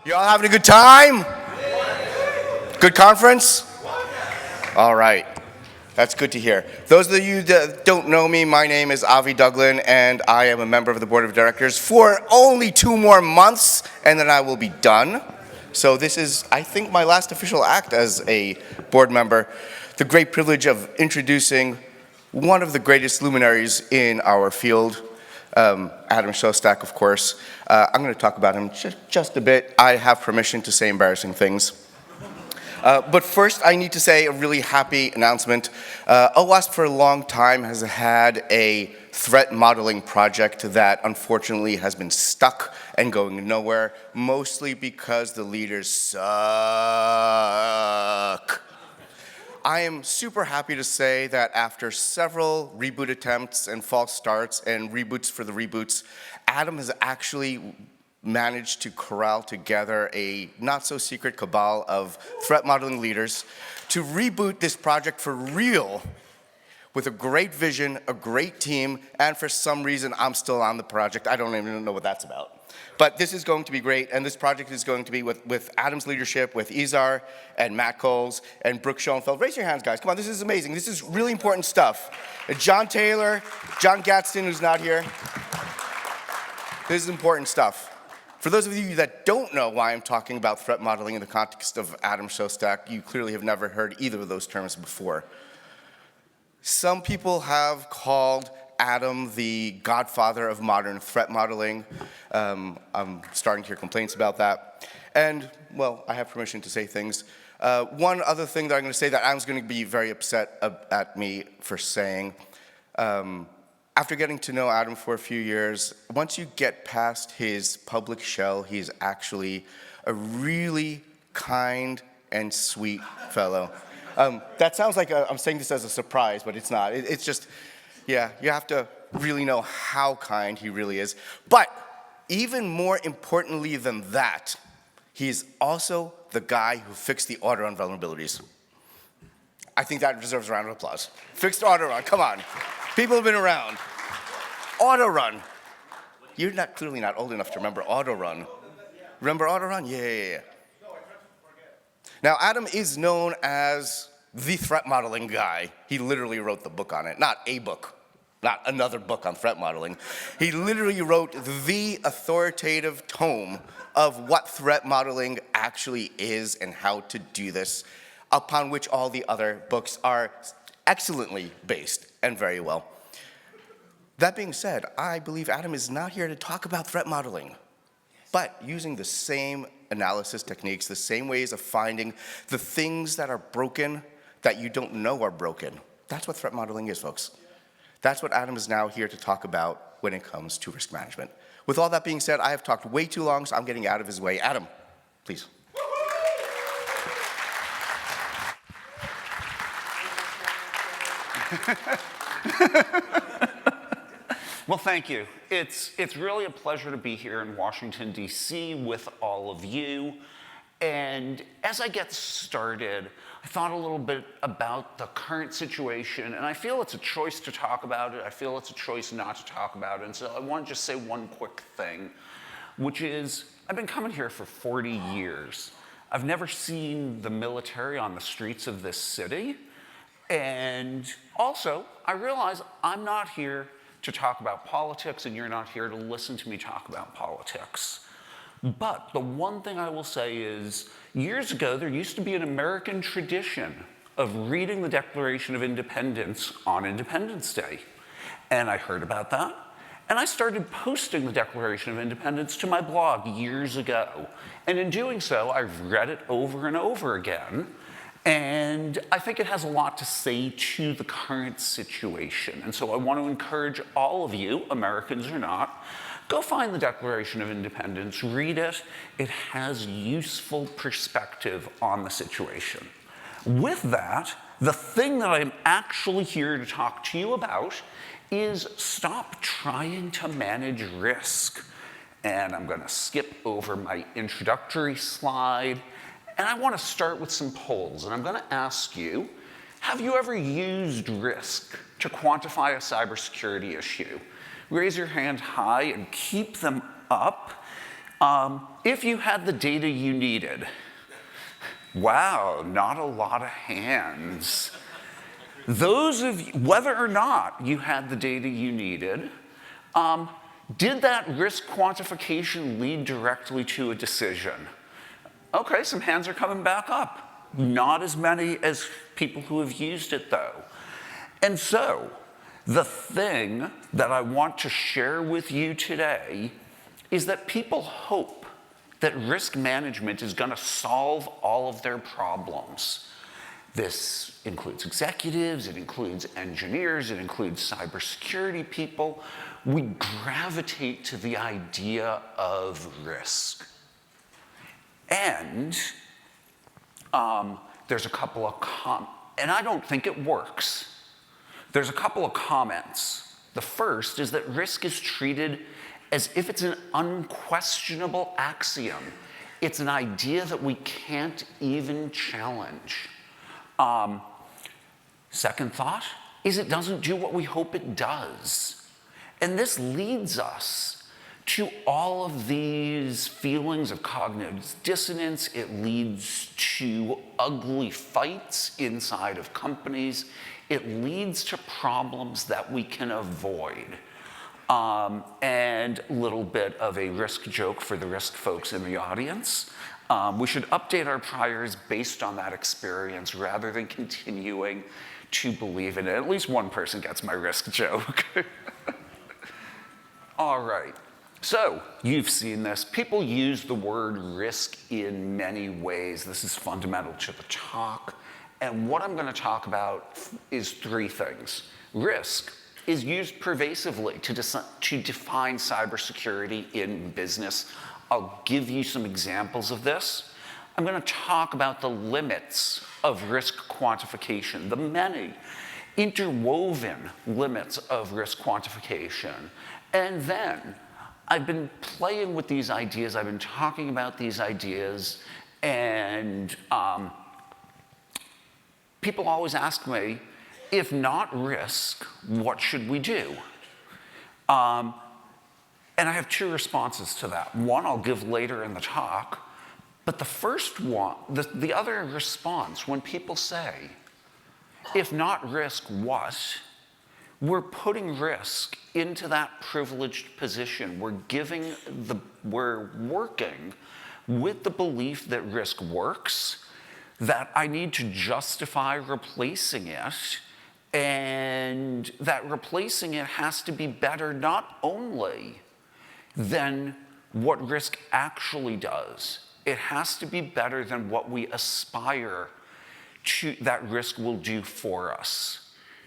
You all having a good time? Good conference? All right. That's good to hear. Those of you that don't know me, my name is Avi Duglin, and I am a member of the board of directors for only 2 more months, and then I will be done. So this is, I think, my last official act as a board member. The great privilege of introducing one of the greatest luminaries in our field, Adam Shostack, of course. I'm going to talk about him just a bit. I have permission to say embarrassing things. But first, I need to say a really happy announcement. OWASP for a long time has had a threat modeling project that unfortunately has been stuck and going nowhere, mostly because the leaders suck. I am super happy to say that after several reboot attempts and false starts and reboots for the reboots, Adam has actually managed to corral together a not-so-secret cabal of threat modeling leaders to reboot this project for real with a great vision, a great team, and for some reason I'm still on the project. I don't even know what that's about. But this is going to be great, and this project is going to be with Adam's leadership, with Izar and Matt Coles and Brooke Schoenfeld. Raise your hands, guys. Come on, this is amazing. This is really important stuff. John Taylor, John Gadsden, who's not here. This is important stuff. For those of you that don't know why I'm talking about threat modeling in the context of Adam Shostack, you clearly have never heard either of those terms before. Some people have called Adam the godfather of modern threat modeling. I'm starting to hear complaints about that. And, well, I have permission to say things. One other thing that I'm going to say that Adam's going to be very upset at me for saying, after getting to know Adam for a few years, once you get past his public shell, he's actually a really kind and sweet fellow. That sounds like I'm saying this as a surprise, but it's not. It's just, yeah, you have to really know how kind he really is. But even more importantly than that, he's also the guy who fixed the auto-run vulnerabilities. I think that deserves a round of applause. Fixed auto-run, come on. People have been around. Auto-run. You're clearly not old enough to remember auto-run. Remember auto-run? Yeah. Now, Adam is known as the threat modeling guy. He literally wrote the book on it. Not a book, not another book on threat modeling. He literally wrote the authoritative tome of what threat modeling actually is and how to do this, upon which all the other books are excellently based and very well. That being said, I believe Adam is not here to talk about threat modeling, but using the same analysis techniques, the same ways of finding the things that are broken that you don't know are broken. That's what threat modeling is, folks. That's what Adam is now here to talk about when it comes to risk management. With all that being said, I have talked way too long, so I'm getting out of his way. Adam, please. Well, thank you. It's really a pleasure to be here in Washington, D.C. with all of you. And as I get started, I thought a little bit about the current situation, and I feel it's a choice to talk about it. I feel it's a choice not to talk about it. And so I want to just say one quick thing, which is I've been coming here for 40 years. I've never seen the military on the streets of this city. And also, I realize I'm not here to talk about politics, and you're not here to listen to me talk about politics. But the one thing I will say is, years ago, there used to be an American tradition of reading the Declaration of Independence on Independence Day. And I heard about that, and I started posting the Declaration of Independence to my blog years ago. And in doing so, I've read it over and over again. And I think it has a lot to say to the current situation. And so I want to encourage all of you, Americans or not, go find the Declaration of Independence, read it. It has useful perspective on the situation. With that, the thing that I'm actually here to talk to you about is stop trying to manage risk. And I'm going to skip over my introductory slide. And I want to start with some polls, and I'm going to ask you, have you ever used risk to quantify a cybersecurity issue? Raise your hand high and keep them up. If you had the data you needed, wow, not a lot of hands. Those of you, whether or not you had the data you needed, did that risk quantification lead directly to a decision? Okay, some hands are coming back up. Not as many as people who have used it, though. And so, the thing that I want to share with you today is that people hope that risk management is going to solve all of their problems. This includes executives, it includes engineers, it includes cybersecurity people. We gravitate to the idea of risk. And there's a couple of and I don't think it works. There's a couple of comments. The first is that risk is treated as if it's an unquestionable axiom. It's an idea that we can't even challenge. Second thought is it doesn't do what we hope it does. And this leads us to all of these feelings of cognitive dissonance. It leads to ugly fights inside of companies. It leads to problems that we can avoid. And a little bit of a risk joke for the risk folks in the audience. We should update our priors based on that experience rather than continuing to believe in it. At least one person gets my risk joke. All right. So, you've seen this. People use the word risk in many ways. This is fundamental to the talk. And what I'm going to talk about is three things. Risk is used pervasively to define cybersecurity in business. I'll give you some examples of this. I'm going to talk about the limits of risk quantification, the many interwoven limits of risk quantification. And then I've been playing with these ideas, I've been talking about these ideas, and people always ask me, if not risk, what should we do? And I have two responses to that. One I'll give later in the talk, but the first one, the other response, when people say, if not risk, what? We're putting risk into that privileged position. We're working with the belief that risk works, that I need to justify replacing it, and that replacing it has to be better not only than what risk actually does, it has to be better than what we aspire to that risk will do for us.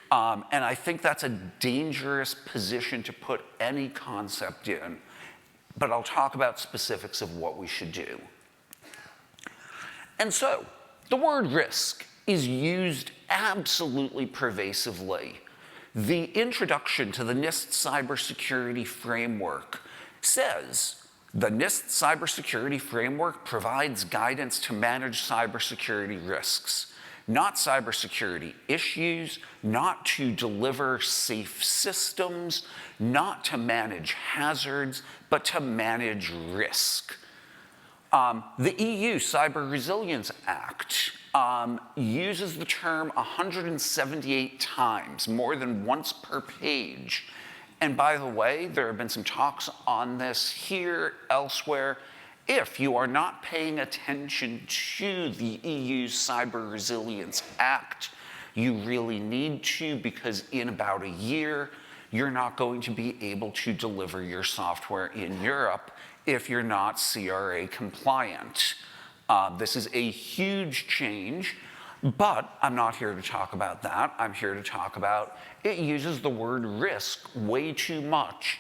And I think that's a dangerous position to put any concept in, but I'll talk about specifics of what we should do. And so, the word risk is used absolutely pervasively. The introduction to the NIST cybersecurity framework says, the NIST cybersecurity framework provides guidance to manage cybersecurity risks, not cybersecurity issues, not to deliver safe systems, not to manage hazards, but to manage risk. The EU Cyber Resilience Act uses the term 178 times, more than once per page. And by the way, there have been some talks on this here, elsewhere. If you are not paying attention to the EU's Cyber Resilience Act, you really need to, because in about a year, you're not going to be able to deliver your software in Europe if you're not CRA compliant. This is a huge change, but I'm not here to talk about that. I'm here to talk about it uses the word risk way too much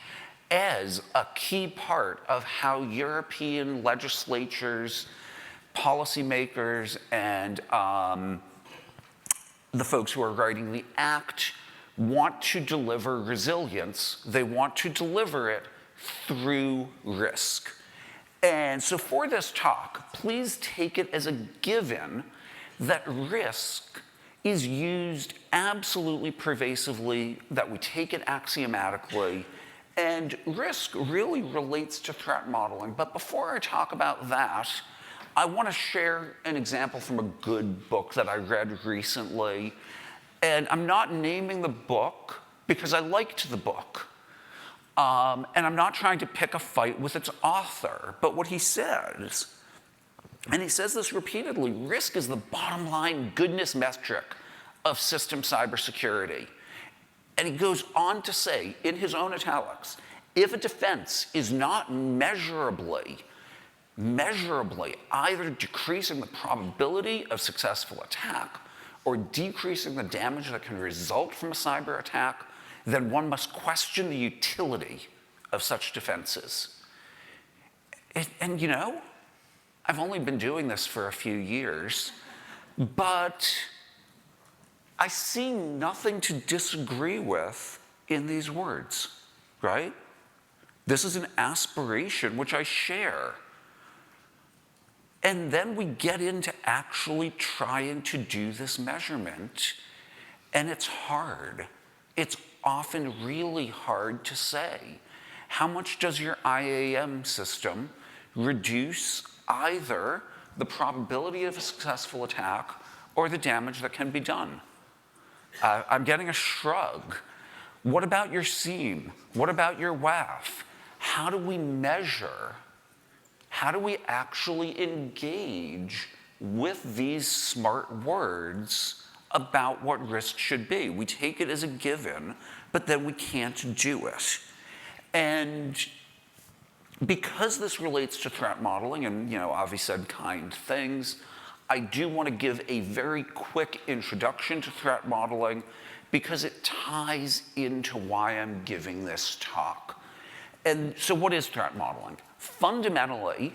as a key part of how European legislatures, policymakers, and the folks who are writing the act want to deliver resilience. They want to deliver it through risk. And so for this talk, please take it as a given that risk is used absolutely pervasively, that we take it axiomatically, And risk really relates to threat modeling. But before I talk about that, I want to share an example from a good book that I read recently. And I'm not naming the book because I liked the book. And I'm not trying to pick a fight with its author. But what he says, and he says this repeatedly, risk is the bottom line goodness metric of system cybersecurity. And he goes on to say, in his own italics, if a defense is not measurably either decreasing the probability of successful attack or decreasing the damage that can result from a cyber attack, then one must question the utility of such defenses. And you know, I've only been doing this for a few years, but I see nothing to disagree with in these words, right? This is an aspiration which I share. And then we get into actually trying to do this measurement, and it's hard. It's often really hard to say. How much does your IAM system reduce either the probability of a successful attack or the damage that can be done? I'm getting a shrug. What about your SIEM? What about your WAF? How do we measure? How do we actually engage with these smart words about what risk should be? We take it as a given, but then we can't do it. And because this relates to threat modeling, and you know, Avi said kind things, I do want to give a very quick introduction to threat modeling because it ties into why I'm giving this talk. And so what is threat modeling? Fundamentally,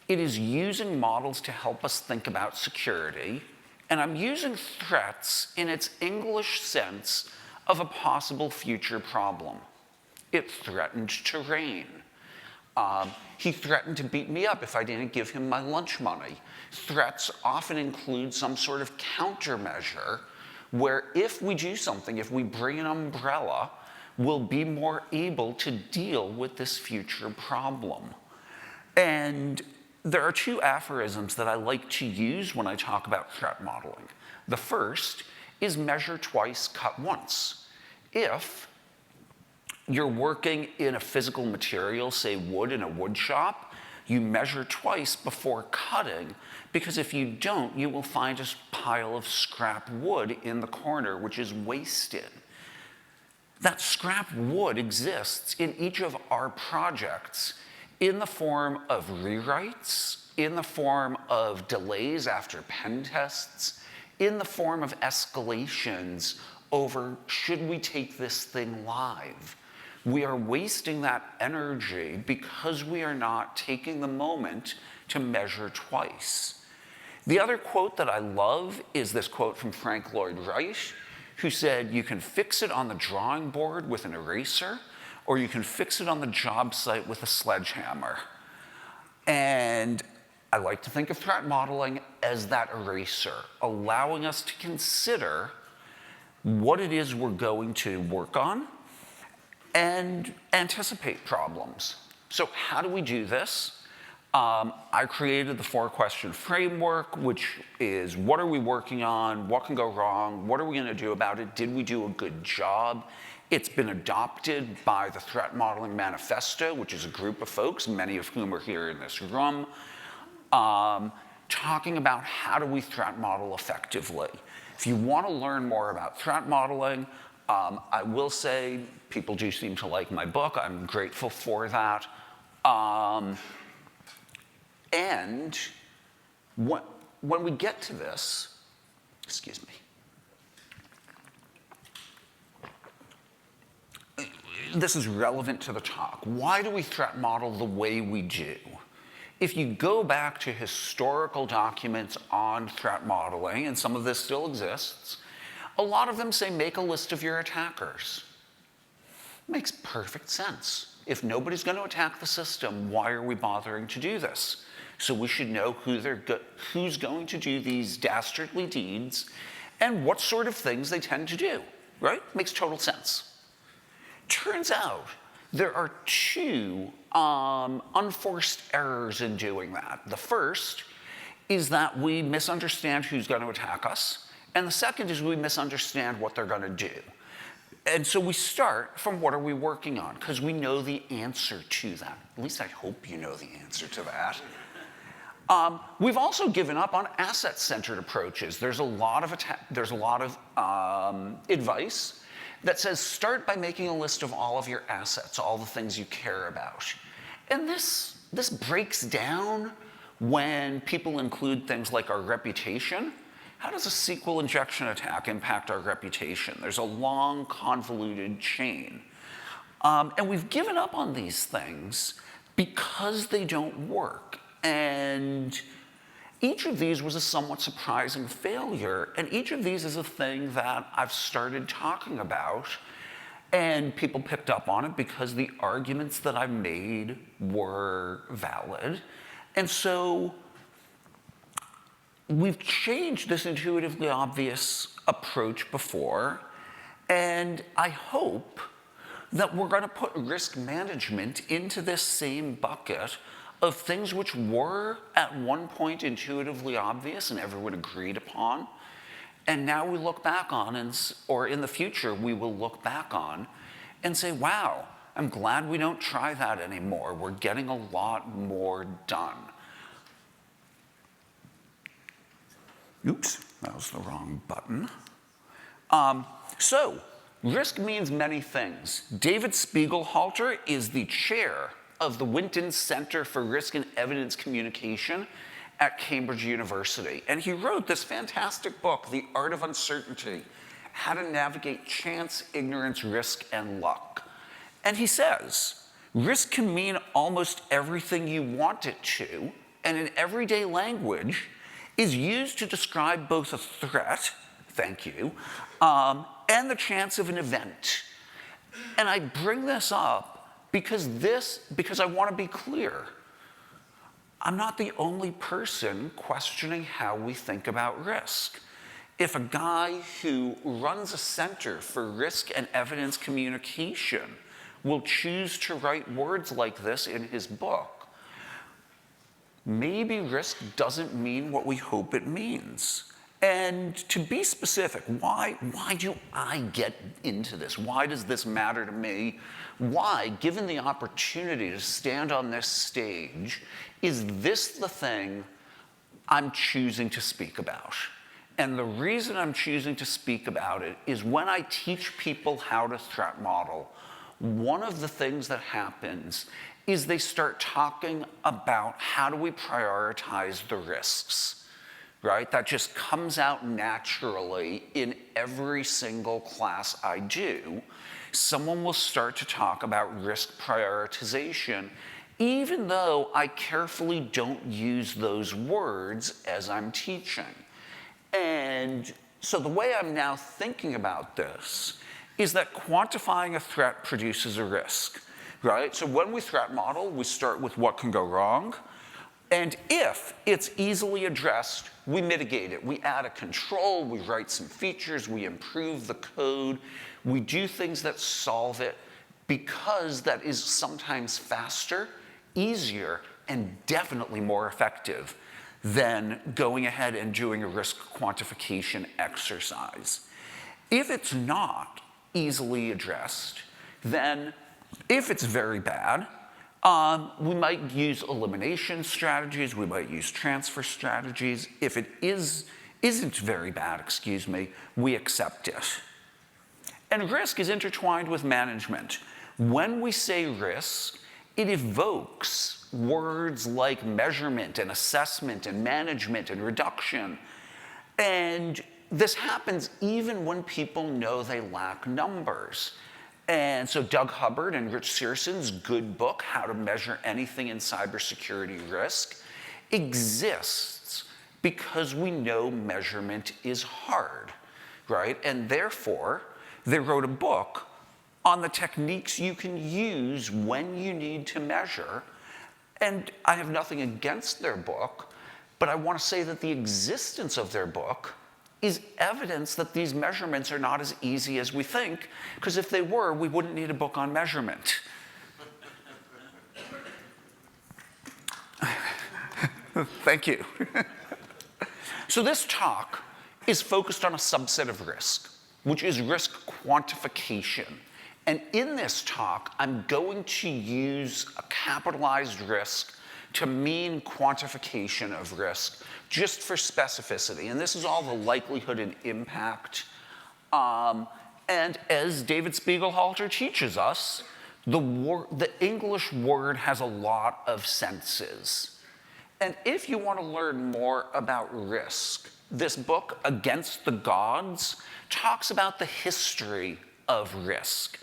it is using models to help us think about security, and I'm using threats in its English sense of a possible future problem. It threatened to rain. He threatened to beat me up if I didn't give him my lunch money. Threats often include some sort of countermeasure where if we do something, if we bring an umbrella, we'll be more able to deal with this future problem. And there are two aphorisms that I like to use when I talk about threat modeling. The first is measure twice, cut once. If you're working in a physical material, say wood in a wood shop, you measure twice before cutting, because if you don't, you will find a pile of scrap wood in the corner, which is wasted. That scrap wood exists in each of our projects in the form of rewrites, in the form of delays after pen tests, in the form of escalations over should we take this thing live. We are wasting that energy because we are not taking the moment to measure twice. The other quote that I love is this quote from Frank Lloyd Wright, who said, you can fix it on the drawing board with an eraser, or you can fix it on the job site with a sledgehammer. And I like to think of threat modeling as that eraser, allowing us to consider what it is we're going to work on and anticipate problems. So how do we do this? I created the 4-question framework, which is what are we working on? What can go wrong? What are we going to do about it? Did we do a good job? It's been adopted by the Threat Modeling Manifesto, which is a group of folks, many of whom are here in this room, talking about how do we threat model effectively. If you want to learn more about threat modeling, I will say people do seem to like my book. I'm grateful for that. And when we get to this, excuse me, this is relevant to the talk. Why do we threat model the way we do? If you go back to historical documents on threat modeling, and some of this still exists, a lot of them say make a list of your attackers. Makes perfect sense. If nobody's going to attack the system, why are we bothering to do this? So we should know who's going to do these dastardly deeds and what sort of things they tend to do, right? Makes total sense. Turns out there are two unforced errors in doing that. The first is that we misunderstand who's going to attack us, and the second is we misunderstand what they're going to do. And so we start from what are we working on, because we know the answer to that. At least I hope you know the answer to that. We've also given up on asset-centered approaches. There's a lot of advice that says start by making a list of all of your assets, all the things you care about. And this breaks down when people include things like our reputation. How does a SQL injection attack impact our reputation? There's a long, convoluted chain. And we've given up on these things because they don't work. And each of these was a somewhat surprising failure. And each of these is a thing that I've started talking about. And people picked up on it because the arguments that I made were valid. And so we've changed this intuitively obvious approach before, and I hope that we're going to put risk management into this same bucket of things which were at one point intuitively obvious and everyone agreed upon, and now we look back on, or in the future we will look back on and say, wow, I'm glad we don't try that anymore. We're getting a lot more done. Oops, that was the wrong button. So, risk means many things. David Spiegelhalter is the chair of the Winton Center for Risk and Evidence Communication at Cambridge University. And he wrote this fantastic book, The Art of Uncertainty, How to Navigate Chance, Ignorance, Risk, and Luck. And he says, risk can mean almost everything you want it to, and in everyday language, is used to describe both a threat, thank you, and the chance of an event. And I bring this up because I want to be clear. I'm not the only person questioning how we think about risk. If a guy who runs a center for risk and evidence communication will choose to write words like this in his book, maybe risk doesn't mean what we hope it means. And to be specific, why do I get into this? Why does this matter to me? Why, given the opportunity to stand on this stage, is this the thing I'm choosing to speak about? And the reason I'm choosing to speak about it is when I teach people how to threat model, one of the things that happens is they start talking about how do we prioritize the risks, right? That just comes out naturally in every single class I do. Someone will start to talk about risk prioritization, even though I carefully don't use those words as I'm teaching. And so the way I'm now thinking about this is that quantifying a threat produces a risk. Right? So when we threat model, we start with what can go wrong. And if it's easily addressed, we mitigate it. We add a control, we write some features, we improve the code, we do things that solve it because that is sometimes faster, easier, and definitely more effective than going ahead and doing a risk quantification exercise. If it's not easily addressed, then if it's very bad, we might use elimination strategies, we might use transfer strategies. If it isn't very bad, we accept it. And risk is intertwined with management. When we say risk, it evokes words like measurement and assessment and management and reduction. And this happens even when people know they lack numbers. And so Doug Hubbard and Rich Searson's good book, How to Measure Anything in Cybersecurity Risk, exists because we know measurement is hard, right? And therefore, they wrote a book on the techniques you can use when you need to measure. And I have nothing against their book, but I want to say that the existence of their book is evidence that these measurements are not as easy as we think, because if they were, we wouldn't need a book on measurement, Thank you. So this talk is focused on a subset of risk, which is risk quantification. And in this talk, I'm going to use a capitalized risk to mean quantification of risk, just for specificity. And this is all the likelihood and impact. And as David Spiegelhalter teaches us, the English word has a lot of senses. And if you want to learn more about risk, this book, Against the Gods, talks about the history of risk.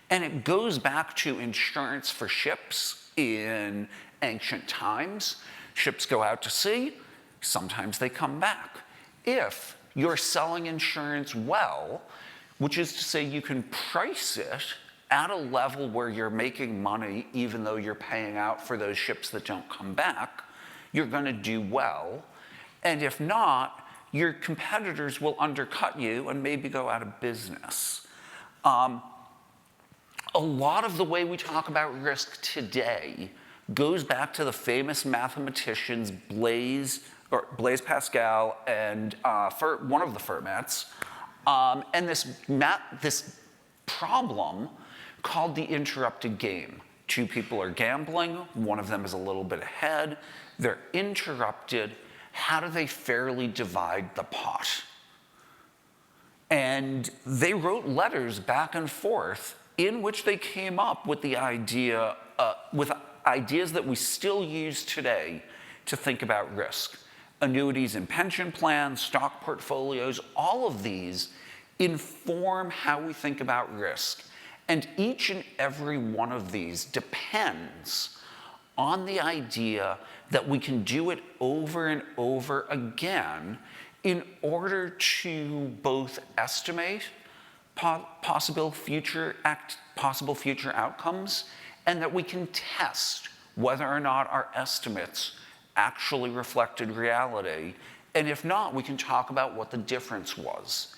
And it goes back to insurance for ships in ancient times. Ships go out to sea, sometimes they come back. If you're selling insurance well, which is to say you can price it at a level where you're making money even though you're paying out for those ships that don't come back, you're going to do well. And if not, your competitors will undercut you and maybe go out of business. A lot of the way we talk about risk today goes back to the famous mathematicians Blaise Pascal and one of the Fermats, and this problem called the interrupted game. Two people are gambling, one of them is a little bit ahead, they're interrupted. How do they fairly divide the pot? And they wrote letters back and forth in which they came up with the idea, with ideas that we still use today to think about risk. Annuities and pension plans, stock portfolios, all of these inform how we think about risk. And each and every one of these depends on the idea that we can do it over and over again in order to both estimate possible future outcomes, and that we can test whether or not our estimates actually reflected reality. And if not, we can talk about what the difference was.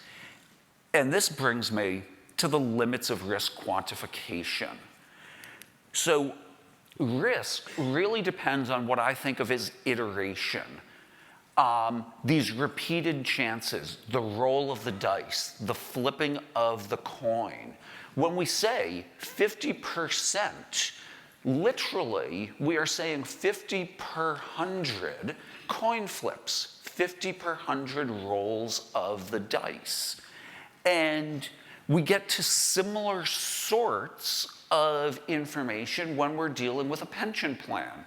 And this brings me to the limits of risk quantification. So risk really depends on what I think of as iteration. These repeated chances, the roll of the dice, the flipping of the coin. When we say 50%, literally, we are saying 50 per 100 coin flips, 50 per 100 rolls of the dice. And we get to similar sorts of information when we're dealing with a pension plan.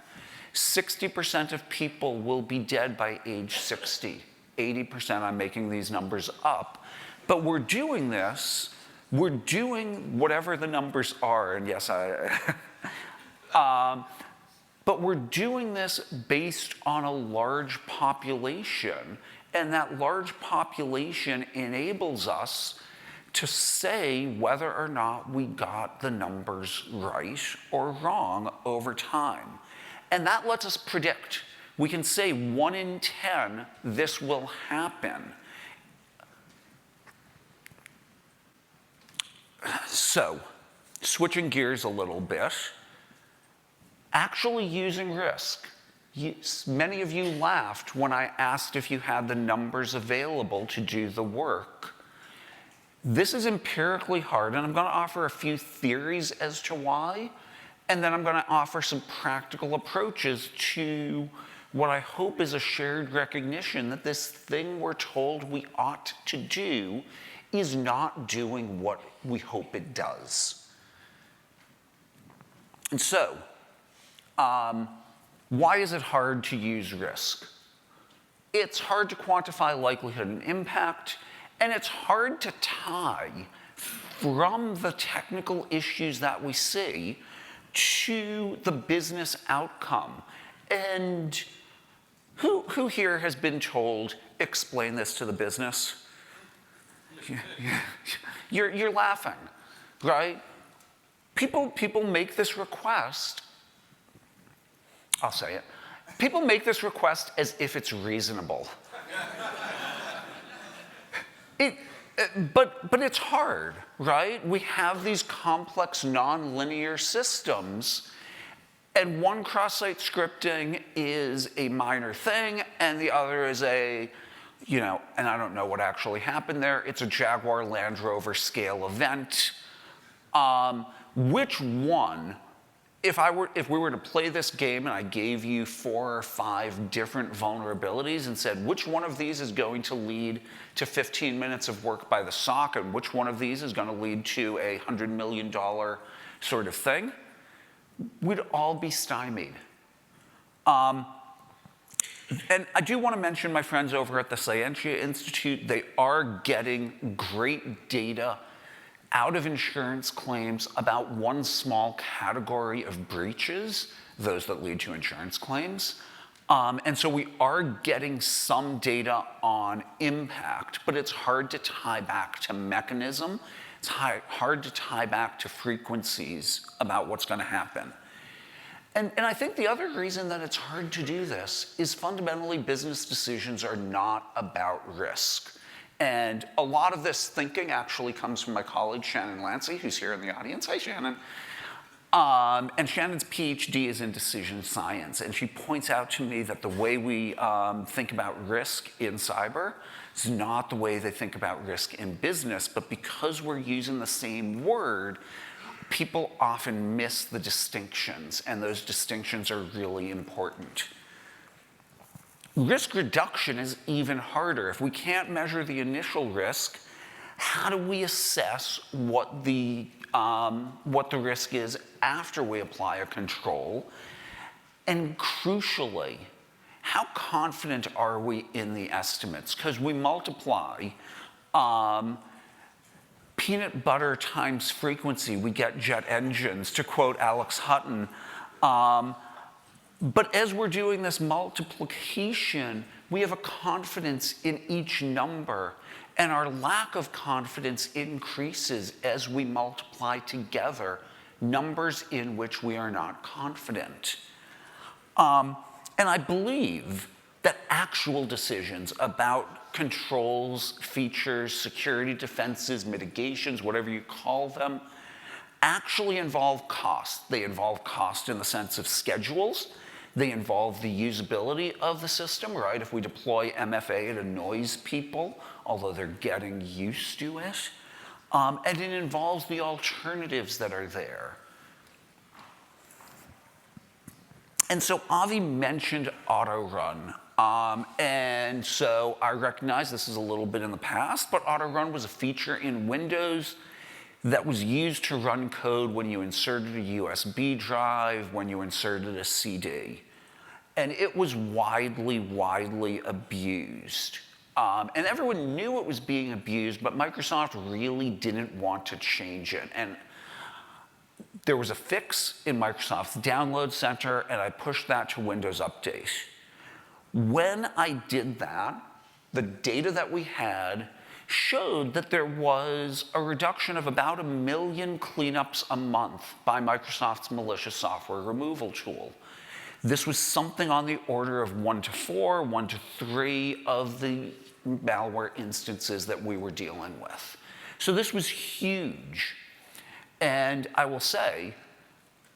60% of people will be dead by age 60. 80%, I'm making these numbers up. But we're doing this, we're doing whatever the numbers are, and yes, but we're doing this based on a large population, and that large population enables us to say whether or not we got the numbers right or wrong over time. And that lets us predict. We can say 1 in 10, this will happen. So, switching gears a little bit, actually using risk. Many of you laughed when I asked if you had the numbers available to do the work. This is empirically hard, and I'm going to offer a few theories as to why, and then I'm going to offer some practical approaches to what I hope is a shared recognition that this thing we're told we ought to do is not doing what we hope it does. And so, why is it hard to use risk? It's hard to quantify likelihood and impact, and it's hard to tie from the technical issues that we see to the business outcome. And who here has been told, explain this to the business? You're laughing, right? People make this request. I'll say it. People make this request as if it's reasonable. But it's hard, right? We have these complex nonlinear systems, And one cross-site scripting is a minor thing, and the other is a, and I don't know what actually happened there. It's a Jaguar Land Rover scale event. Which one, if we were to play this game and I gave you 4 or 5 different vulnerabilities and said, which one of these is going to lead to 15 minutes of work by the SOC, and which one of these is going to lead to a $100 million sort of thing, we'd all be stymied. And I do want to mention my friends over at the Scientia Institute. They are getting great data out of insurance claims about one small category of breaches, those that lead to insurance claims. And so we are getting some data on impact, but it's hard to tie back to mechanism. It's hard to tie back to frequencies about what's going to happen. And I think the other reason that it's hard to do this is fundamentally business decisions are not about risk. And a lot of this thinking actually comes from my colleague Shannon Lancey, who's here in the audience. Hi, Shannon. And Shannon's PhD is in decision science, and she points out to me that the way we think about risk in cyber is not the way they think about risk in business, but because we're using the same word, people often miss the distinctions, and those distinctions are really important. Risk reduction is even harder. If we can't measure the initial risk, how do we assess what the risk is after we apply a control? And crucially, how confident are we in the estimates? Because we multiply peanut butter times frequency, we get jet engines, to quote Alex Hutton. But as we're doing this multiplication, we have a confidence in each number, and our lack of confidence increases as we multiply together numbers in which we are not confident. And I believe that actual decisions about controls, features, security defenses, mitigations, whatever you call them, actually involve cost. They involve cost in the sense of schedules. They involve the usability of the system, right? If we deploy MFA, it annoys people, although they're getting used to it. And it involves the alternatives that are there. And so Avi mentioned auto-run. And so I recognize this is a little bit in the past, but auto-run was a feature in Windows that was used to run code when you inserted a USB drive, when you inserted a CD. And it was widely abused. And everyone knew it was being abused, but Microsoft really didn't want to change it. And there was a fix in Microsoft's Download Center, and I pushed that to Windows Update. When I did that, the data that we had showed that there was a reduction of about 1 million cleanups a month by Microsoft's malicious software removal tool. This was something on the order of 1 to 4, 1 to 3 of the malware instances that we were dealing with. So this was huge. And I will say,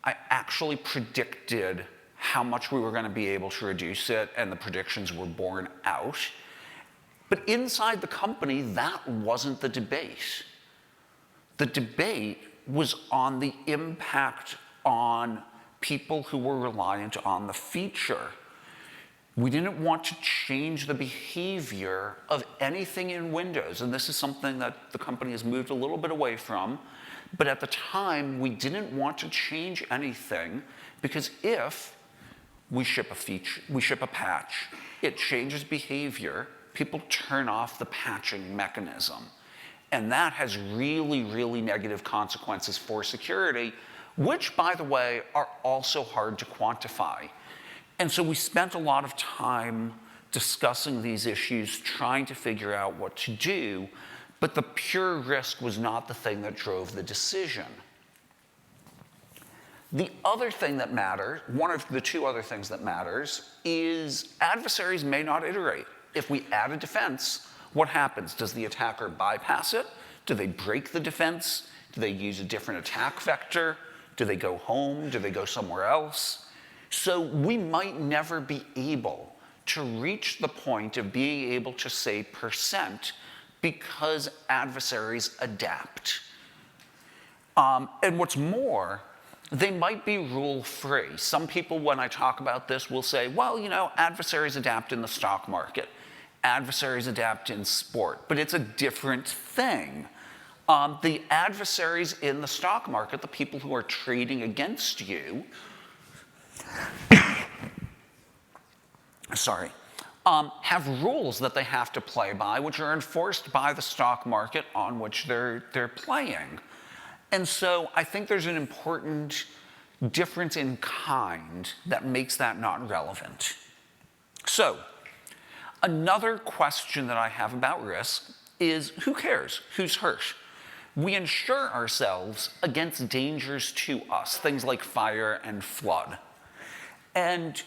I actually predicted how much we were going to be able to reduce it, and the predictions were borne out. But inside the company, that wasn't the debate. The debate was on the impact on people who were reliant on the feature. We didn't want to change the behavior of anything in Windows, and this is something that the company has moved a little bit away from. But at the time, we didn't want to change anything, because if we ship a patch, it changes behavior, people turn off the patching mechanism. And that has really negative consequences for security, which, by the way, are also hard to quantify. And so we spent a lot of time discussing these issues, trying to figure out what to do, but the pure risk was not the thing that drove the decision. The other thing that matters, one of the two other things that matters, is adversaries may not iterate. If we add a defense, what happens? Does the attacker bypass it? Do they break the defense? Do they use a different attack vector? Do they go home? Do they go somewhere else? So we might never be able to reach the point of being able to say percent because adversaries adapt. And what's more, they might be rule-free. Some people, when I talk about this, will say, well, you know, adversaries adapt in the stock market. Adversaries adapt in sport. But it's a different thing. The adversaries in the stock market, the people who are trading against you, sorry, have rules that they have to play by, which are enforced by the stock market on which they're playing. And so I think there's an important difference in kind that makes that not relevant. So another question that I have about risk is, who cares? Who's hurt? We insure ourselves against dangers to us, things like fire and flood. And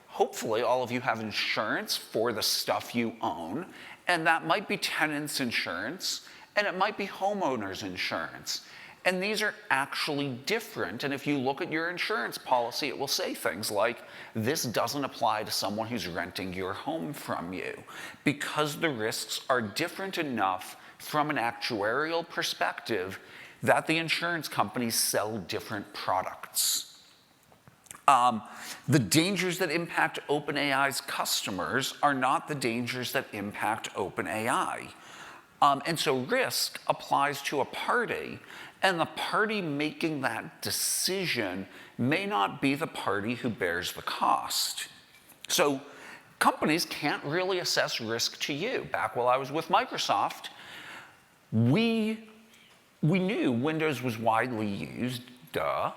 hopefully all of you have insurance for the stuff you own, and that might be tenants insurance, and it might be homeowners insurance. And these are actually different, and if you look at your insurance policy, it will say things like, this doesn't apply to someone who's renting your home from you, because the risks are different enough from an actuarial perspective that the insurance companies sell different products. The dangers that impact OpenAI's customers are not the dangers that impact OpenAI. And so risk applies to a party, and the party making that decision may not be the party who bears the cost. So companies can't really assess risk to you. Back while I was with Microsoft, we knew Windows was widely used, duh.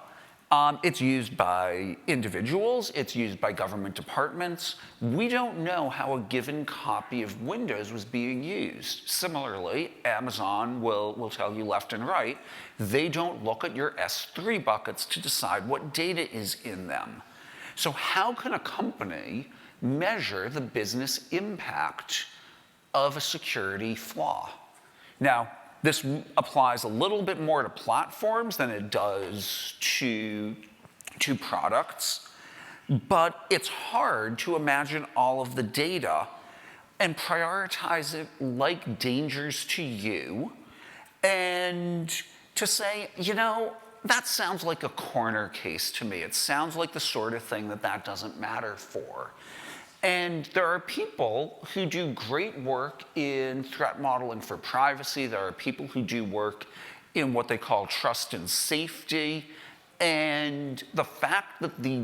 It's used by individuals, it's used by government departments. We don't know how a given copy of Windows was being used. Similarly, Amazon will tell you left and right, they don't look at your S3 buckets to decide what data is in them. So how can a company measure the business impact of a security flaw? Now, this applies a little bit more to platforms than it does to products, but it's hard to imagine all of the data and prioritize it like dangers to you and to say, you know, that sounds like a corner case to me. It sounds like the sort of thing that doesn't matter for. And there are people who do great work in threat modeling for privacy. There are people who do work in what they call trust and safety. And the fact that the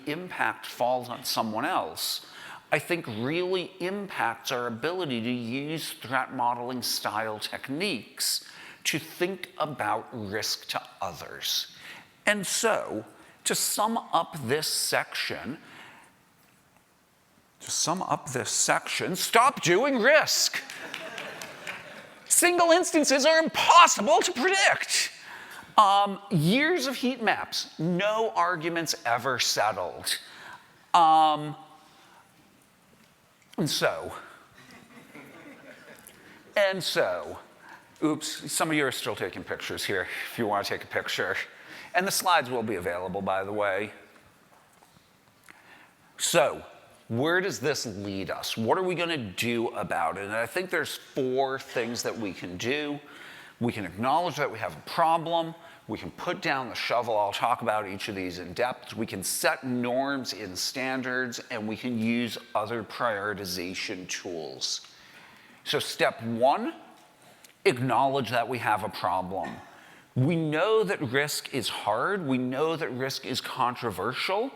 impact falls on someone else, I think really impacts our ability to use threat modeling style techniques to think about risk to others. And so, to sum up this section, stop doing risk. Single instances are impossible to predict. Years of heat maps, no arguments ever settled. And so, oops, some of you are still taking pictures here if you want to take a picture. And the slides will be available, by the way. So, where does this lead us? What are we going to do about it? And I think there's 4 things that we can do. We can acknowledge that we have a problem. We can put down the shovel. I'll talk about each of these in depth. We can set norms in standards, and we can use other prioritization tools. So step 1, acknowledge that we have a problem. We know that risk is hard. We know that risk is controversial.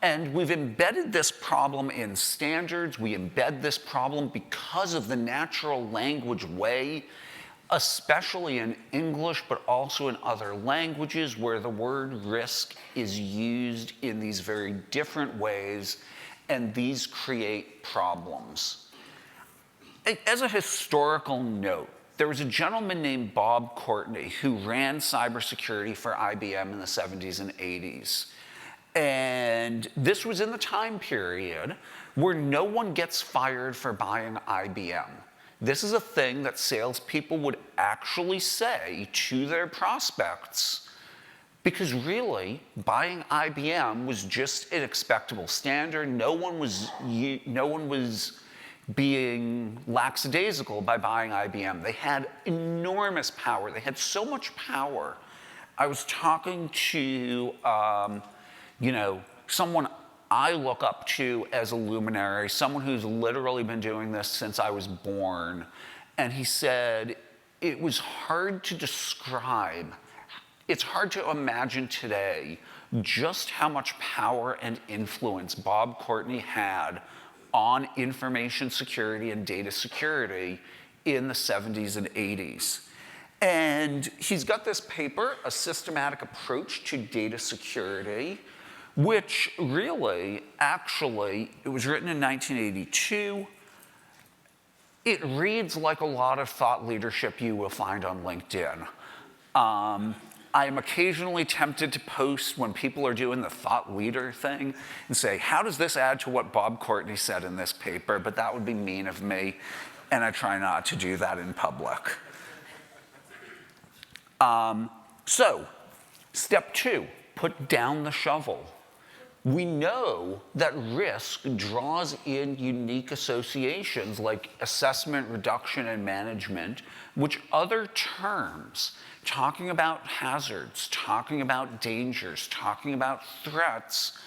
And we've embedded this problem in standards. We embed this problem because of the natural language way, especially in English, but also in other languages where the word risk is used in these very different ways, and these create problems. As a historical note, there was a gentleman named Bob Courtney who ran cybersecurity for IBM in the 70s and 80s. And this was in the time period where no one gets fired for buying IBM. This is a thing that salespeople would actually say to their prospects, because really, buying IBM was just an expectable standard. No one was being lackadaisical by buying IBM. They had enormous power. They had so much power. I was talking to, someone I look up to as a luminary, someone who's literally been doing this since I was born, and he said it was hard to describe. It's hard to imagine today just how much power and influence Bob Courtney had on information security and data security in the 70s and 80s. And he's got this paper, A Systematic Approach to Data Security, which really, actually, it was written in 1982. It reads like a lot of thought leadership you will find on LinkedIn. I am occasionally tempted to post when people are doing the thought leader thing and say, how does this add to what Bob Courtney said in this paper? But that would be mean of me, and I try not to do that in public. So, step 2, put down the shovel. We know that risk draws in unique associations like assessment, reduction, and management, which other terms, talking about hazards, talking about dangers, talking about threats,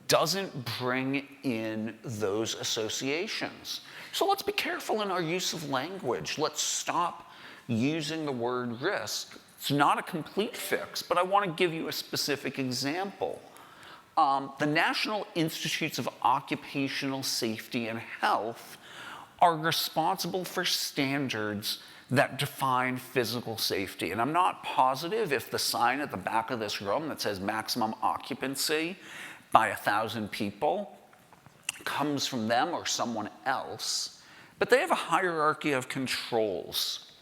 doesn't bring in those associations. So let's be careful in our use of language. Let's stop using the word risk. It's not a complete fix, but I want to give you a specific example. The National Institutes of Occupational Safety and Health are responsible for standards that define physical safety. And I'm not positive if the sign at the back of this room that says maximum occupancy by 1,000 people comes from them or someone else, but they have a hierarchy of controls.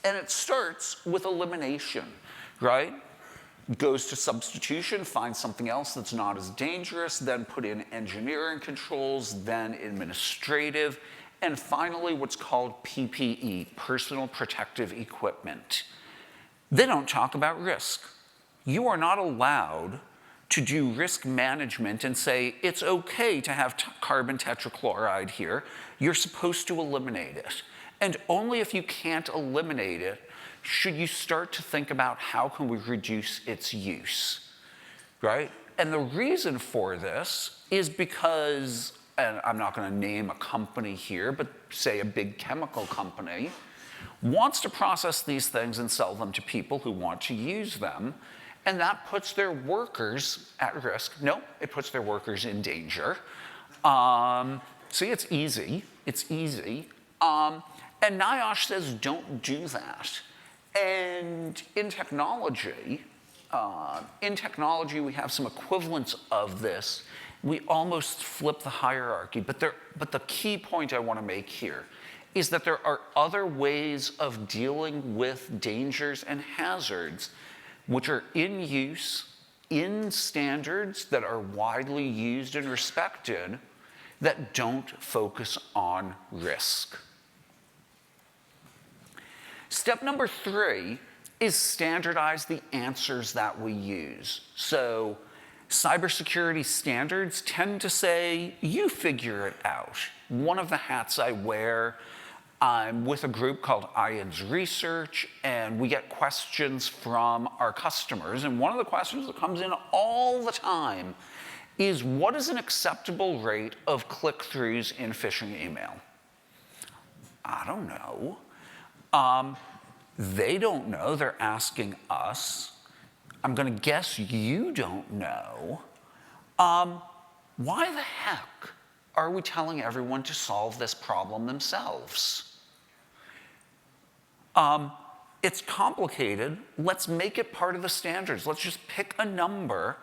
And it starts with elimination, right? Goes to substitution, find something else that's not as dangerous, then put in engineering controls, then administrative, and finally what's called PPE, personal protective equipment. They don't talk about risk. You are not allowed to do risk management and say, it's okay to have carbon tetrachloride here. You're supposed to eliminate it. And only if you can't eliminate it should you start to think about how can we reduce its use, right? And the reason for this is because, and I'm not going to name a company here, but say a big chemical company wants to process these things and sell them to people who want to use them, and that puts their workers at risk. No, it puts their workers in danger. See, it's easy. It's easy. And NIOSH says don't do that. And in technology, we have some equivalents of this. We almost flip the hierarchy. But the key point I want to make here is that there are other ways of dealing with dangers and hazards which are in use, in standards that are widely used and respected, that don't focus on risk. Step number 3 is standardize the answers that we use. So cybersecurity standards tend to say, you figure it out. One of the hats I wear, I'm with a group called IANS Research, and we get questions from our customers. And one of the questions that comes in all the time is, what is an acceptable rate of click-throughs in phishing email? I don't know. They don't know. They're asking us. I'm going to guess you don't know. Why the heck are we telling everyone to solve this problem themselves? It's complicated. Let's make it part of the standards. Let's just pick a number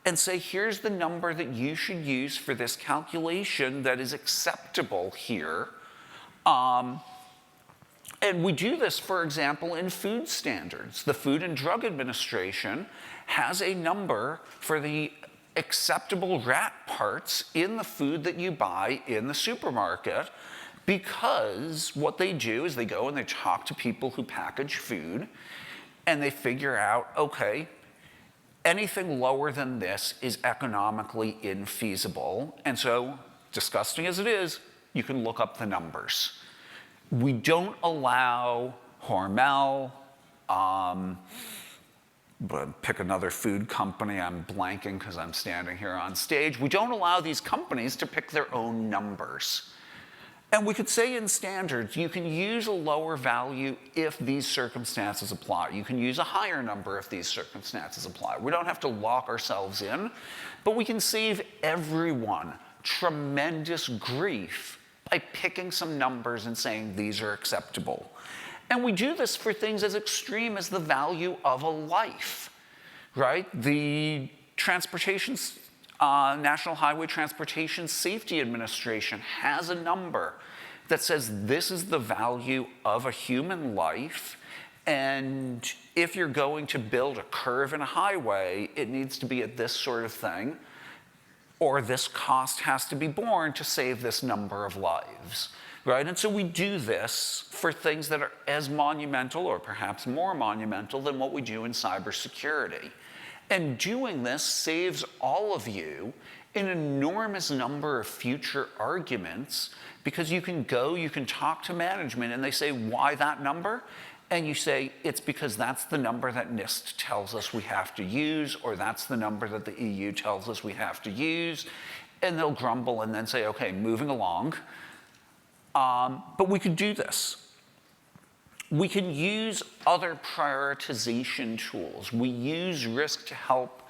and say, here's the number that you should use for this calculation that is acceptable here. And we do this, for example, in food standards. The Food and Drug Administration has a number for the acceptable rat parts in the food that you buy in the supermarket. Because what they do is they go and they talk to people who package food, and they figure out, okay, anything lower than this is economically infeasible. And so, disgusting as it is, you can look up the numbers. We don't allow Hormel, pick another food company, I'm blanking because I'm standing here on stage. We don't allow these companies to pick their own numbers. And we could say in standards, you can use a lower value if these circumstances apply. You can use a higher number if these circumstances apply. We don't have to lock ourselves in, but we can save everyone tremendous grief by picking some numbers and saying these are acceptable. And we do this for things as extreme as the value of a life, right? The National Highway Transportation Safety Administration has a number that says this is the value of a human life, and if you're going to build a curve in a highway, it needs to be at this sort of thing, or this cost has to be borne to save this number of lives, right? And so we do this for things that are as monumental or perhaps more monumental than what we do in cybersecurity. And doing this saves all of you an enormous number of future arguments, because you can talk to management and they say, why that number? And you say, it's because that's the number that NIST tells us we have to use, or that's the number that the EU tells us we have to use. And they'll grumble and then say, okay, moving along. But we could do this. We can use other prioritization tools. We use risk to help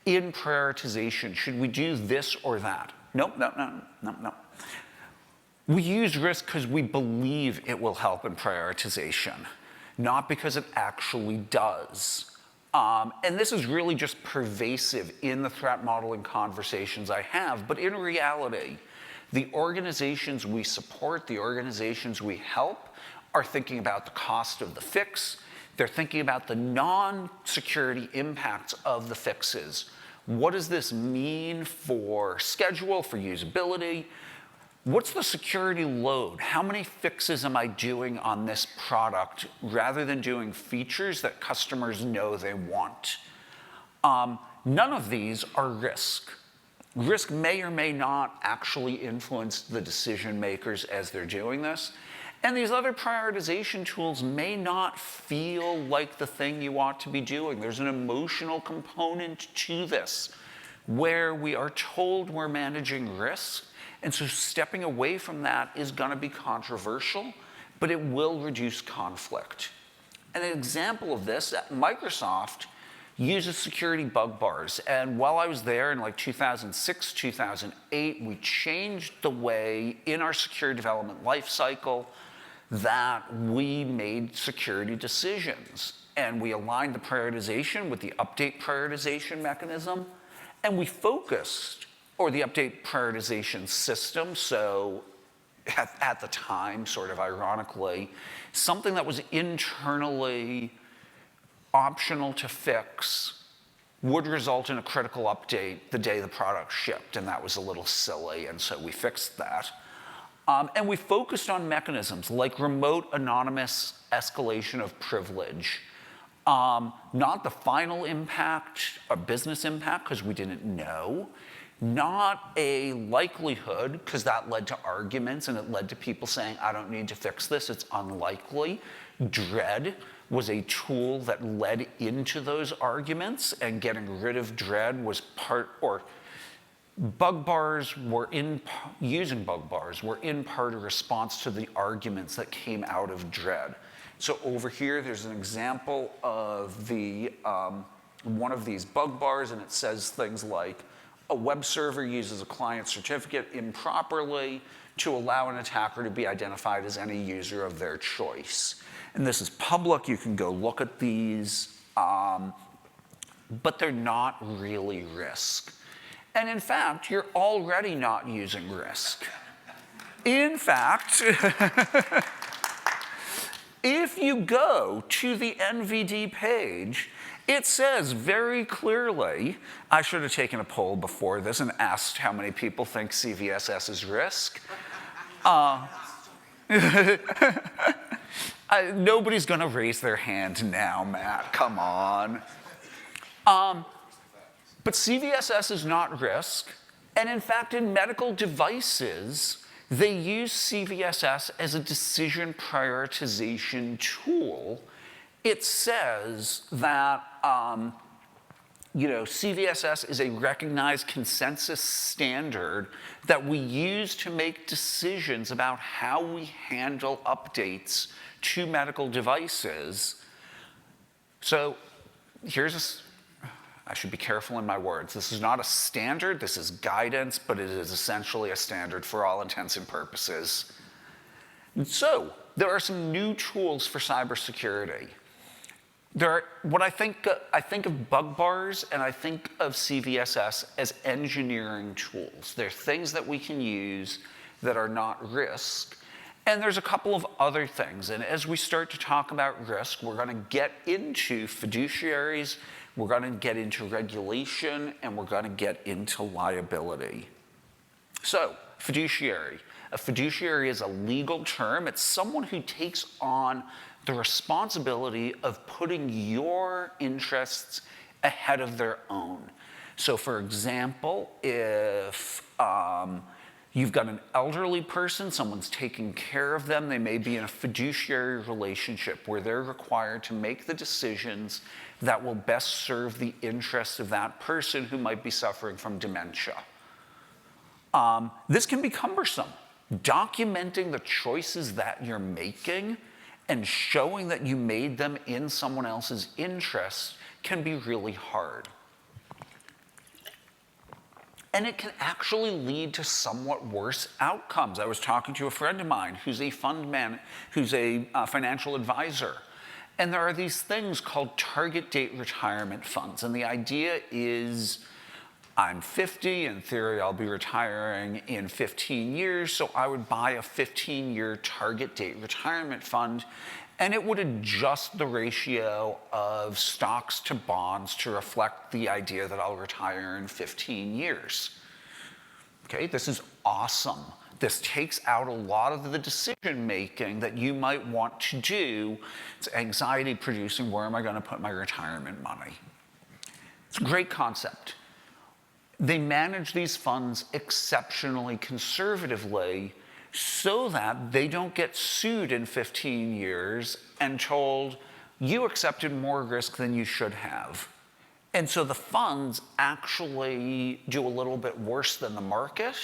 in prioritization. Should we do this or that? Nope, no. We use risk because we believe it will help in prioritization, not because it actually does. And this is really just pervasive in the threat modeling conversations I have, but in reality, the organizations we support, the organizations we help, are thinking about the cost of the fix. They're thinking about the non-security impacts of the fixes. What does this mean for schedule, for usability? What's the security load? How many fixes am I doing on this product rather than doing features that customers know they want? None of these are risk. Risk may or may not actually influence the decision makers as they're doing this. And these other prioritization tools may not feel like the thing you ought to be doing. There's an emotional component to this where we are told we're managing risk. And so stepping away from that is going to be controversial, but it will reduce conflict. And an example of this, Microsoft uses security bug bars. And while I was there in like 2006, 2008, we changed the way in our security development lifecycle that we made security decisions. And we aligned the prioritization with the update prioritization mechanism. And we focused, or the update prioritization system, so at the time, sort of ironically, something that was internally optional to fix would result in a critical update the day the product shipped, and that was a little silly, and so we fixed that. And we focused on mechanisms like remote anonymous escalation of privilege. Not the final impact, a business impact, because we didn't know. Not a likelihood, because that led to arguments and it led to people saying, I don't need to fix this, it's unlikely. Dread was a tool that led into those arguments, and getting rid of dread was using bug bars were in part a response to the arguments that came out of dread. So over here, there's an example of one of these bug bars, and it says things like, a web server uses a client certificate improperly to allow an attacker to be identified as any user of their choice. And this is public, you can go look at these, but they're not really risk. And in fact, you're already not using risk. In fact, if you go to the NVD page, it says very clearly, I should have taken a poll before this and asked how many people think CVSS is risk. Nobody's going to raise their hand now, Matt. Come on. But CVSS is not risk. And in fact, in medical devices, they use CVSS as a decision prioritization tool. It says that CVSS is a recognized consensus standard that we use to make decisions about how we handle updates to medical devices. So I should be careful in my words. This is not a standard, this is guidance, but it is essentially a standard for all intents and purposes. And so, there are some new tools for cybersecurity. I think of bug bars and I think of CVSS as engineering tools. They're things that we can use that are not risk. And there's a couple of other things. And as we start to talk about risk, we're going to get into fiduciaries, we're going to get into regulation, and we're going to get into liability. So, fiduciary. A fiduciary is a legal term. It's someone who takes on the responsibility of putting your interests ahead of their own. So for example, if you've got an elderly person, someone's taking care of them, they may be in a fiduciary relationship where they're required to make the decisions that will best serve the interests of that person who might be suffering from dementia. This can be cumbersome. Documenting the choices that you're making and showing that you made them in someone else's interest can be really hard. And it can actually lead to somewhat worse outcomes. I was talking to a friend of mine who's a financial advisor. And there are these things called target date retirement funds. And the idea is, I'm 50, in theory I'll be retiring in 15 years, so I would buy a 15-year target date retirement fund, and it would adjust the ratio of stocks to bonds to reflect the idea that I'll retire in 15 years. Okay, this is awesome. This takes out a lot of the decision making that you might want to do. It's anxiety producing, where am I going to put my retirement money? It's a great concept. They manage these funds exceptionally conservatively so that they don't get sued in 15 years and told, you accepted more risk than you should have. And so the funds actually do a little bit worse than the market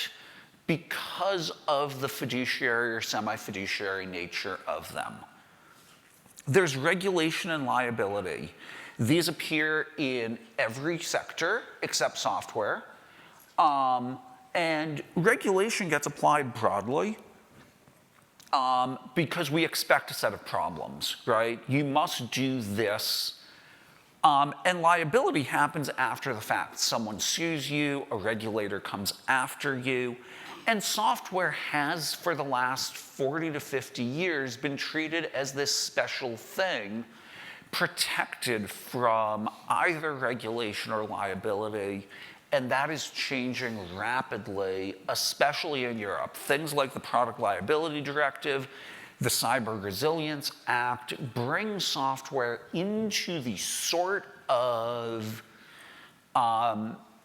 because of the fiduciary or semi-fiduciary nature of them. There's regulation and liability. These appear in every sector except software. And regulation gets applied broadly because we expect a set of problems, right? You must do this. And liability happens after the fact. Someone sues you, a regulator comes after you. And software has, for the last 40 to 50 years, been treated as this special thing, protected from either regulation or liability, and that is changing rapidly, especially in Europe. Things like the Product Liability Directive, the Cyber Resilience Act bring software into the sort of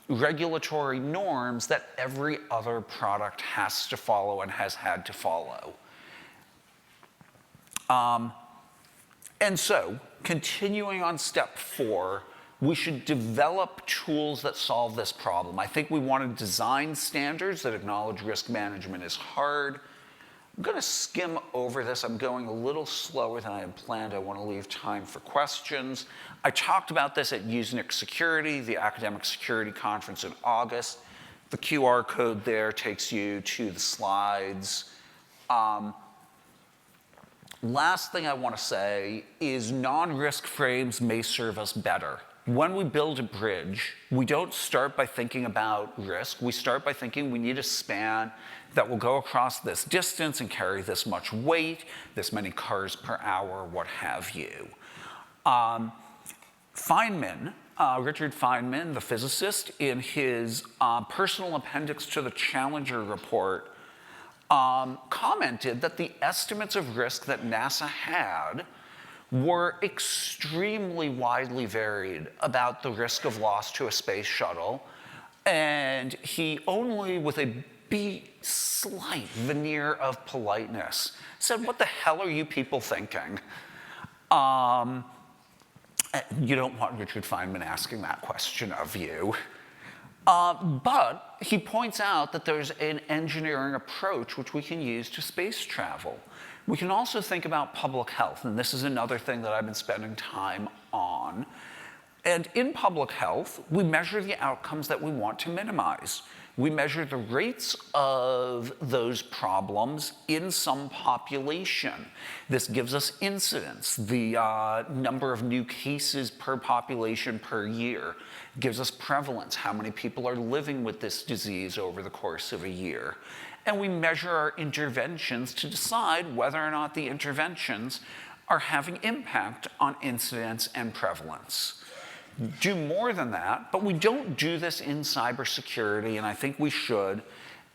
regulatory norms that every other product has to follow and has had to follow. And so, continuing on step 4, we should develop tools that solve this problem. I think we want to design standards that acknowledge risk management is hard. I'm going to skim over this. I'm going a little slower than I had planned. I want to leave time for questions. I talked about this at Usenix Security, the academic security conference in August. The QR code there takes you to the slides. Last thing I want to say is non-risk frames may serve us better. When we build a bridge, we don't start by thinking about risk. We start by thinking we need a span that will go across this distance and carry this much weight, this many cars per hour, what have you. Feynman, Richard Feynman, the physicist, in his personal appendix to the Challenger report, commented that the estimates of risk that NASA had were extremely widely varied about the risk of loss to a space shuttle. And he only, with a slight veneer of politeness, said, "What the hell are you people thinking?" You don't want Richard Feynman asking that question of you. But he points out that there's an engineering approach which we can use to space travel. We can also think about public health, and this is another thing that I've been spending time on. And in public health, we measure the outcomes that we want to minimize. We measure the rates of those problems in some population. This gives us incidence, the number of new cases per population per year. It gives us prevalence, how many people are living with this disease over the course of a year. And we measure our interventions to decide whether or not the interventions are having impact on incidence and prevalence. Do more than that, but we don't do this in cybersecurity, and I think we should.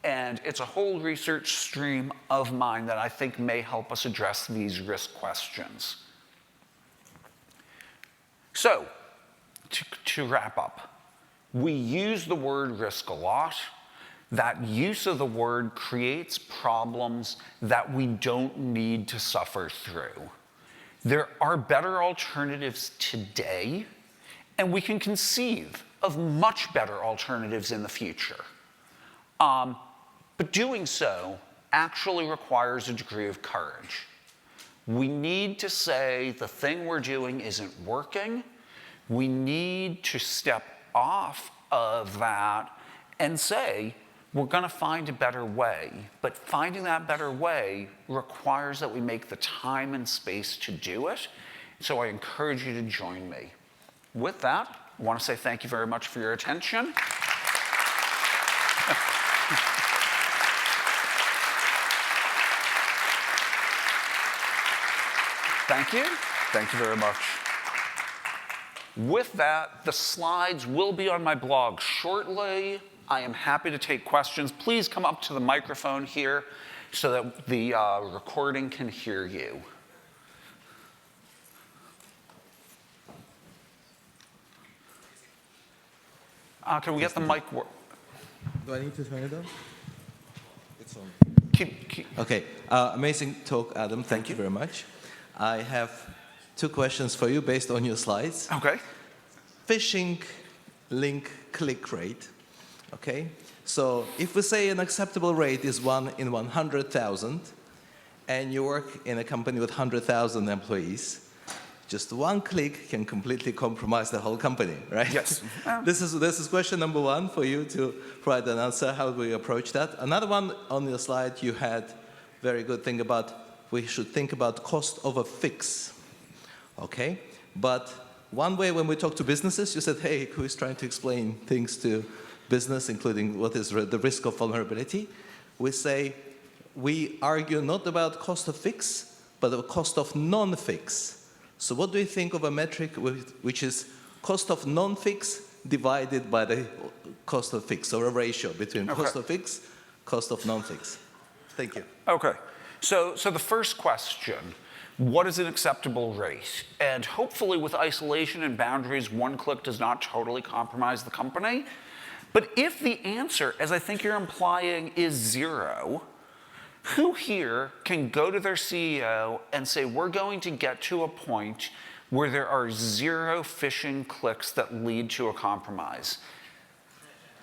And it's a whole research stream of mine that I think may help us address these risk questions. So, to wrap up, we use the word risk a lot. That use of the word creates problems that we don't need to suffer through. There are better alternatives today, and we can conceive of much better alternatives in the future. But doing so actually requires a degree of courage. We need to say the thing we're doing isn't working. We need to step off of that and say, we're going to find a better way. But finding that better way requires that we make the time and space to do it. So I encourage you to join me. With that, I want to say thank you very much for your attention. Thank you. Thank you very much. With that, the slides will be on my blog shortly. I am happy to take questions. Please come up to the microphone here so that the recording can hear you. Can we get the mic? Do I need to turn it on? It's on. Keep. Okay. Amazing talk, Adam. Thank you very much. I have 2 questions for you based on your slides. Okay. Phishing link click rate. Okay. So if we say an acceptable rate is 1 in 100,000, and you work in a company with 100,000 employees, just 1 click can completely compromise the whole company, right? Yes. This is question number 1 for you to provide an answer. How do we approach that? Another one on your slide, you had very good thing about we should think about cost of a fix. Okay? But one way when we talk to businesses, you said, hey, who is trying to explain things to business, including what is the risk of vulnerability? We say, we argue not about cost of fix, but the cost of non-fix. So what do you think of a metric which is cost of non-fix divided by the cost of fix, or a ratio between cost of fix, cost of non-fix? Thank you. Okay. So the first question, what is an acceptable rate? And hopefully with isolation and boundaries, 1 click does not totally compromise the company. But if the answer, as I think you're implying, is 0, who here can go to their CEO and say, we're going to get to a point where there are 0 phishing clicks that lead to a compromise?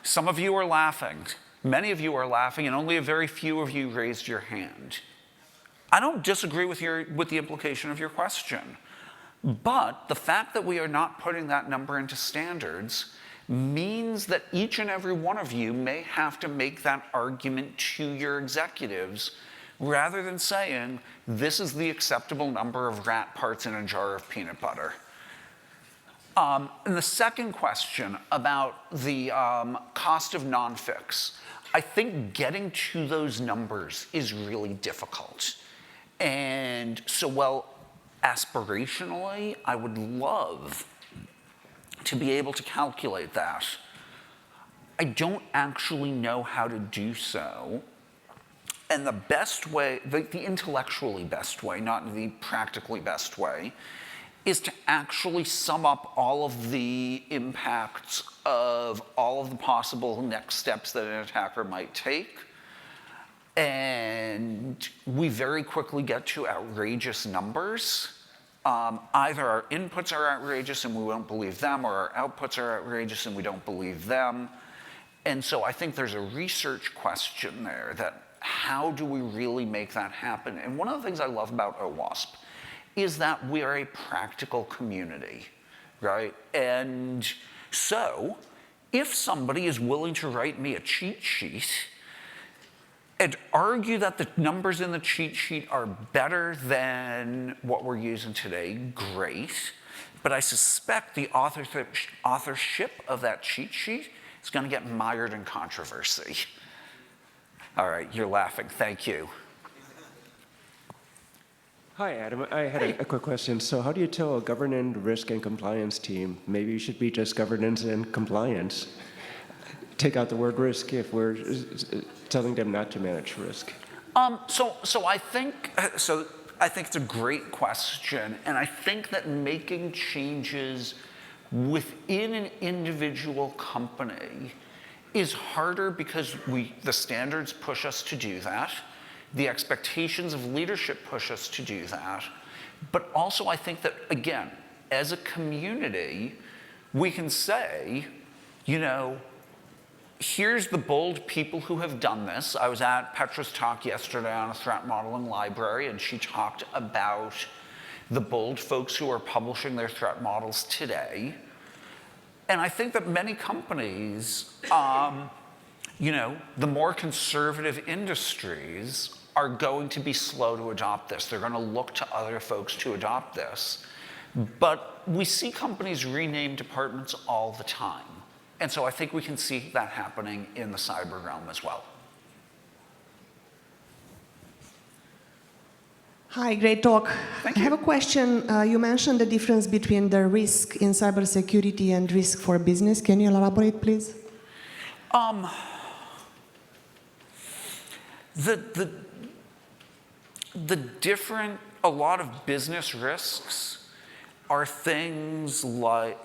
Some of you are laughing. Many of you are laughing, and only a very few of you raised your hand. I don't disagree with the implication of your question. But the fact that we are not putting that number into standards means that each and every one of you may have to make that argument to your executives rather than saying, this is the acceptable number of rat parts in a jar of peanut butter. And the second question about the cost of non-fix, I think getting to those numbers is really difficult. And so, well, aspirationally, I would love to be able to calculate that. I don't actually know how to do so. And the best way, the intellectually best way, not the practically best way, is to actually sum up all of the impacts of all of the possible next steps that an attacker might take. And we very quickly get to outrageous numbers. Either our inputs are outrageous and we won't believe them, or our outputs are outrageous and we don't believe them. And so I think there's a research question there that how do we really make that happen? And one of the things I love about OWASP is that we are a practical community, right? And so if somebody is willing to write me a cheat sheet and argue that the numbers in the cheat sheet are better than what we're using today, great. But I suspect the authorship of that cheat sheet is going to get mired in controversy. All right, you're laughing. Thank you. Hi, Adam. I had a quick question. So how do you tell a governance, risk, and compliance team, maybe you should be just governance and compliance? Take out the word risk if we're telling them not to manage risk. So I think it's a great question, and I think that making changes within an individual company is harder because the standards push us to do that. The expectations of leadership push us to do that. But also I think that, again, as a community, we can say, you know, here's the bold people who have done this. I was at Petra's talk yesterday on a threat modeling library, and she talked about the bold folks who are publishing their threat models today. And I think that many companies, you know, the more conservative industries are going to be slow to adopt this. They're going to look to other folks to adopt this. But we see companies rename departments all the time. And so I think we can see that happening in the cyber realm as well. Hi, great talk. Thank you. I have a question. You mentioned the difference between the risk in cybersecurity and risk for business. Can you elaborate, please? A lot of business risks are things like,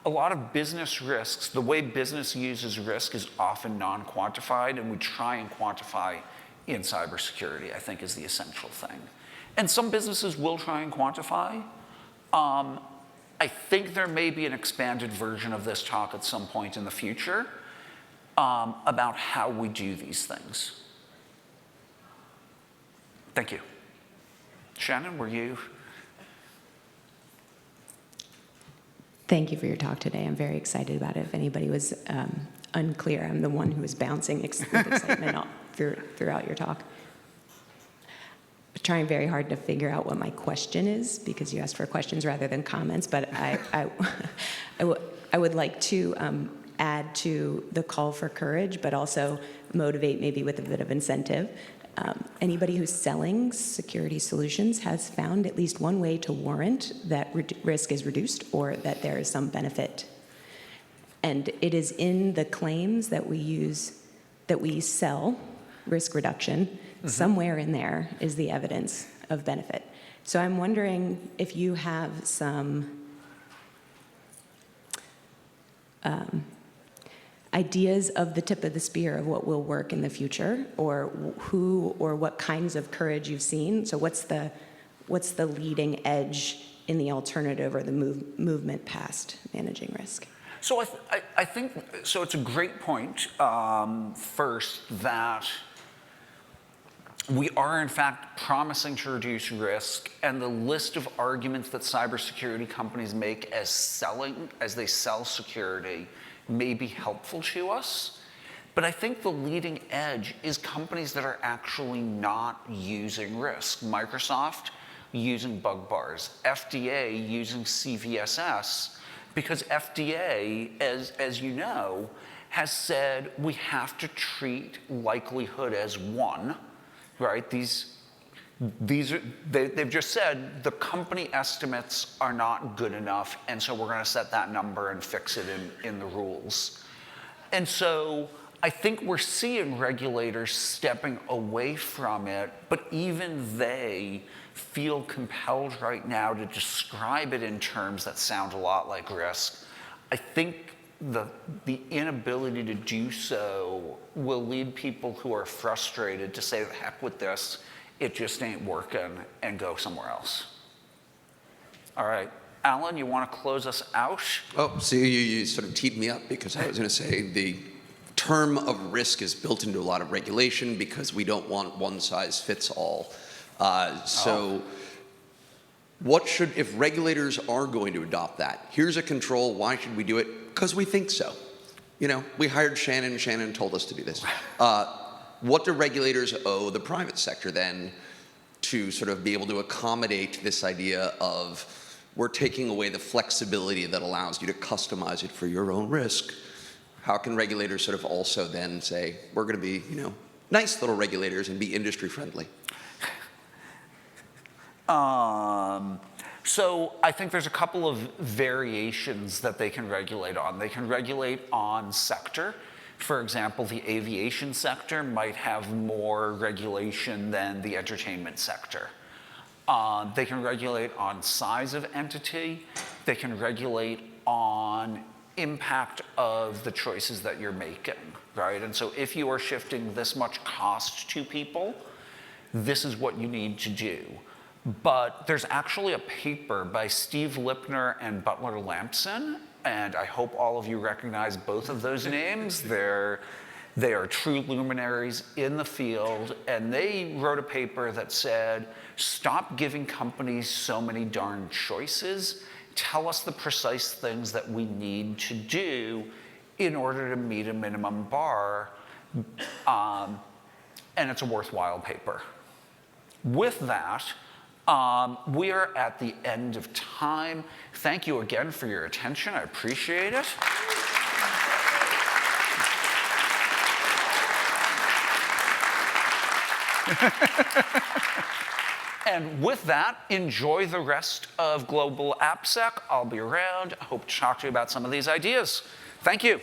a lot of business risks, the way business uses risk is often non-quantified, and we try and quantify in cybersecurity, I think, is the essential thing. And some businesses will try and quantify. I think there may be an expanded version of this talk at some point in the future about how we do these things. Thank you. Shannon, were you? Thank you for your talk today. I'm very excited about it. If anybody was unclear, I'm the one who was bouncing with excitement throughout your talk. I'm trying very hard to figure out what my question is, because you asked for questions rather than comments, but I would like to add to the call for courage, but also motivate maybe with a bit of incentive. Anybody who's selling security solutions has found at least one way to warrant that risk is reduced or that there is some benefit. And it is in the claims that we use, that we sell risk reduction, somewhere in there is the evidence of benefit. So I'm wondering if you have some ideas of the tip of the spear of what will work in the future, or who or what kinds of courage you've seen. So what's the leading edge in the alternative or the movement past managing risk? So I think, so it's a great point, first, that we are in fact promising to reduce risk, and the list of arguments that cybersecurity companies make as they sell security may be helpful to us. But I think the leading edge is companies that are actually not using risk. Microsoft using bug bars, FDA using CVSS, because FDA, as you know, has said we have to treat likelihood as one, right? They've just said the company estimates are not good enough, and so we're going to set that number and fix it in the rules. And so I think we're seeing regulators stepping away from it, but even they feel compelled right now to describe it in terms that sound a lot like risk. I think the inability to do so will lead people who are frustrated to say, the heck with this, it just ain't working, and go somewhere else. All right, Alan, you want to close us out? Oh, so you sort of teed me up, because I was going to say the term of risk is built into a lot of regulation because we don't want one size fits all. What should, if regulators are going to adopt that, here's a control, why should we do it? Because we think so. You know, we hired Shannon, Shannon told us to do this. What do regulators owe the private sector then to sort of be able to accommodate this idea of we're taking away the flexibility that allows you to customize it for your own risk? How can regulators sort of also then say, we're going to be, you know, nice little regulators and be industry friendly? So I think there's a couple of variations that they can regulate on. They can regulate on sector. For example, the aviation sector might have more regulation than the entertainment sector. They can regulate on size of entity. They can regulate on impact of the choices that you're making, right? And so if you are shifting this much cost to people, this is what you need to do. But there's actually a paper by Steve Lipner and Butler Lampson, and I hope all of you recognize both of those names. They are true luminaries in the field, and they wrote a paper that said, stop giving companies so many darn choices. Tell us the precise things that we need to do in order to meet a minimum bar, and it's a worthwhile paper. With that, we are at the end of time. Thank you again for your attention. I appreciate it. And with that, enjoy the rest of Global AppSec. I'll be around. I hope to talk to you about some of these ideas. Thank you.